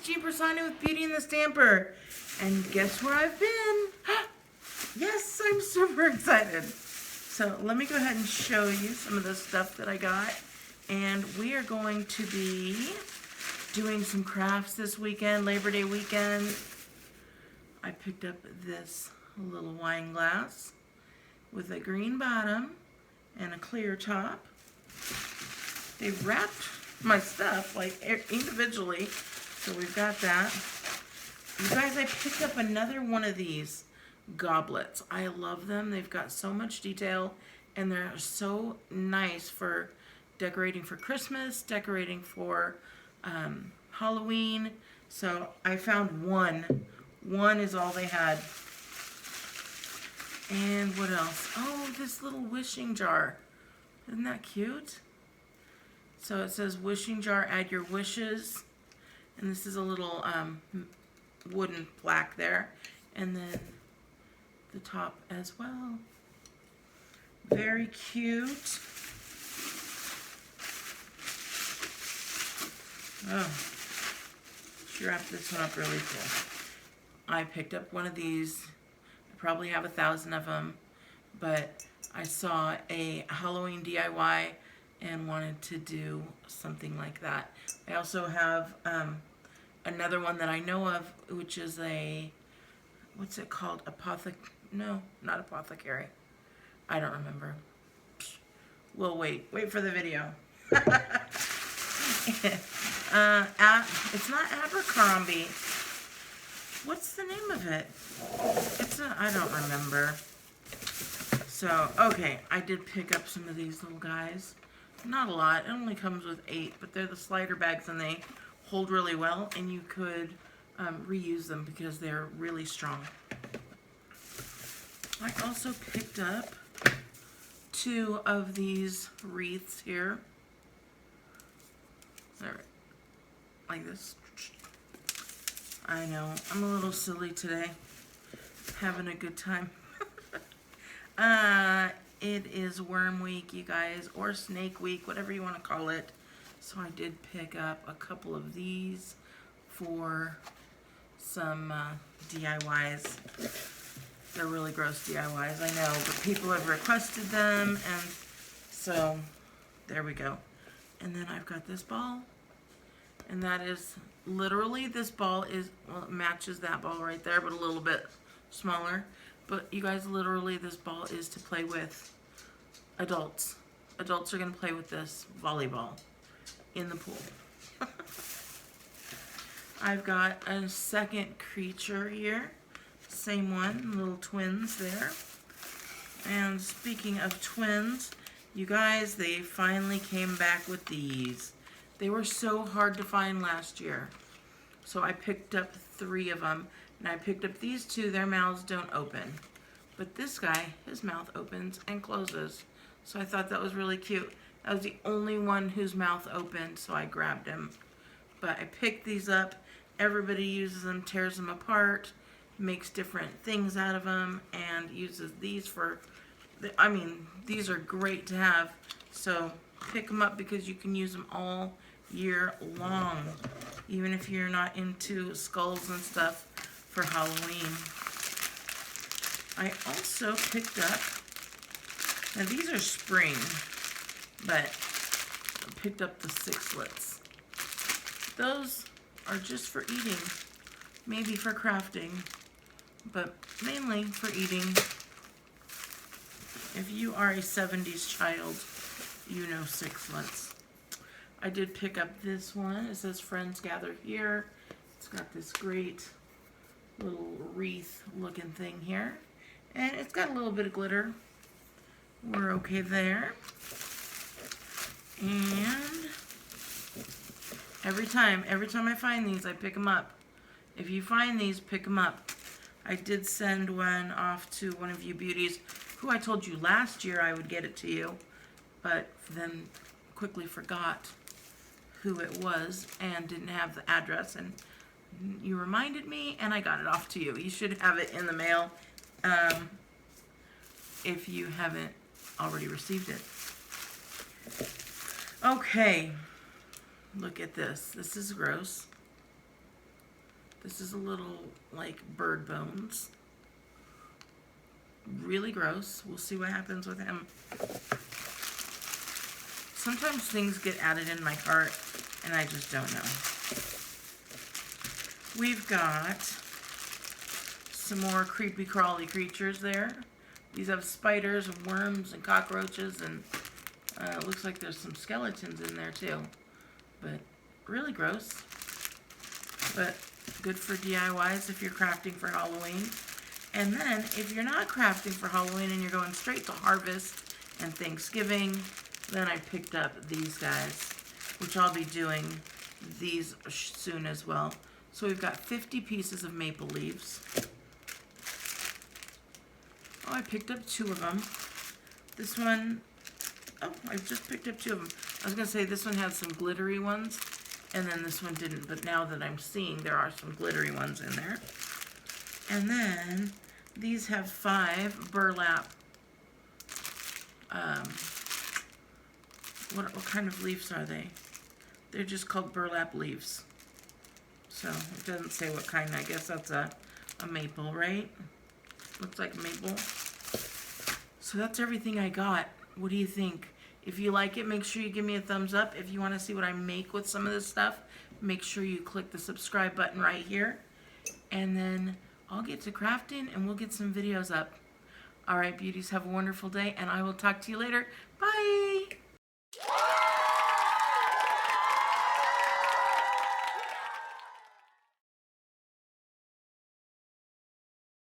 Piersanti with Beauty and the Stamper. And guess where I've been? Yes, I'm super excited. So let me go ahead and show you some of the stuff that I got. And we are going to be doing some crafts this weekend, Labor Day weekend. I picked up this little wine glass with a green bottom and a clear top. They wrapped my stuff like individually, so we've got that. You guys, I picked up another one of these goblets. I love them. They've got so much detail and they're so nice for decorating for Christmas, decorating for Halloween. So I found one. One is all they had. And what else? Oh, this little wishing jar. Isn't that cute? So it says wishing jar, add your wishes. And this is a little wooden plaque there. And then the top as well. Very cute. Oh, she wrapped this one up really cool. I picked up one of these. I probably have 1,000 of them, but I saw a Halloween DIY and wanted to do something like that. I also have another one that I know of, which is a, what's it called? No, not apothecary. I don't remember. We'll wait for the video. It's not Abercrombie. What's the name of it? I don't remember. So, okay, I did pick up some of these little guys. Not a lot. It only comes with 8, but they're the slider bags and they hold really well, and you could reuse them because they're really strong. I also picked up 2 of these wreaths here. There, like this. I know, I'm a little silly today. Having a good time. It is Worm Week, you guys, or Snake Week, whatever you want to call it. So I did pick up a couple of these for some DIYs. They're really gross DIYs, I know, but people have requested them, and so there we go. And then I've got this ball, and that is literally, this ball is, well, it matches that ball right there, but a little bit smaller. But you guys, literally, this ball is to play with adults. Adults are going to play with this volleyball in the pool. I've got a second creature here. Same one, little twins there. And speaking of twins, you guys, they finally came back with these. They were so hard to find last year. So I picked up 3 of them. And I picked up these 2. Their mouths don't open. But this guy, his mouth opens and closes. So I thought that was really cute. That was the only one whose mouth opened, so I grabbed him. But I picked these up. Everybody uses them, tears them apart, makes different things out of them, and uses these for, I mean, these are great to have. So pick them up because you can use them all year long, even if you're not into skulls and stuff for Halloween. I also picked up, now these are spring, but I picked up the 6-lets. Those are just for eating, maybe for crafting, but mainly for eating. If you are a 70s child, you know 6-lets. I did pick up this one. It says Friends Gather Here. It's got this great little wreath looking thing here. And it's got a little bit of glitter. We're okay there. And every time I find these, I pick them up. If you find these, pick them up. I did send one off to one of you beauties who I told you last year I would get it to you, but then quickly forgot who it was and didn't have the address, and you reminded me and I got it off to you. You should have it in the mail if you haven't already received it. Okay, look at this. This is gross. This is a little like bird bones. Really gross. We'll see what happens with him. Sometimes things get added in my cart and I just don't know. We've got some more creepy crawly creatures there. These have spiders and worms and cockroaches, and it looks like there's some skeletons in there too. But really gross. But good for DIYs if you're crafting for Halloween. And then if you're not crafting for Halloween and you're going straight to harvest and Thanksgiving, then I picked up these guys, which I'll be doing these soon as well. So we've got 50 pieces of maple leaves. Oh, I picked up 2 of them. This one, oh, I just picked up 2 of them. I was going to say this one had some glittery ones, and then this one didn't. But now that I'm seeing, there are some glittery ones in there. And then these have 5 burlap. What kind of leaves are they? They're just called burlap leaves. So it doesn't say what kind. I guess that's a maple, right? Looks like maple. So that's everything I got. What do you think? If you like it, make sure you give me a thumbs up. If you want to see what I make with some of this stuff, make sure you click the subscribe button right here. And then I'll get to crafting and we'll get some videos up. All right, beauties, have a wonderful day, and I will talk to you later. Bye!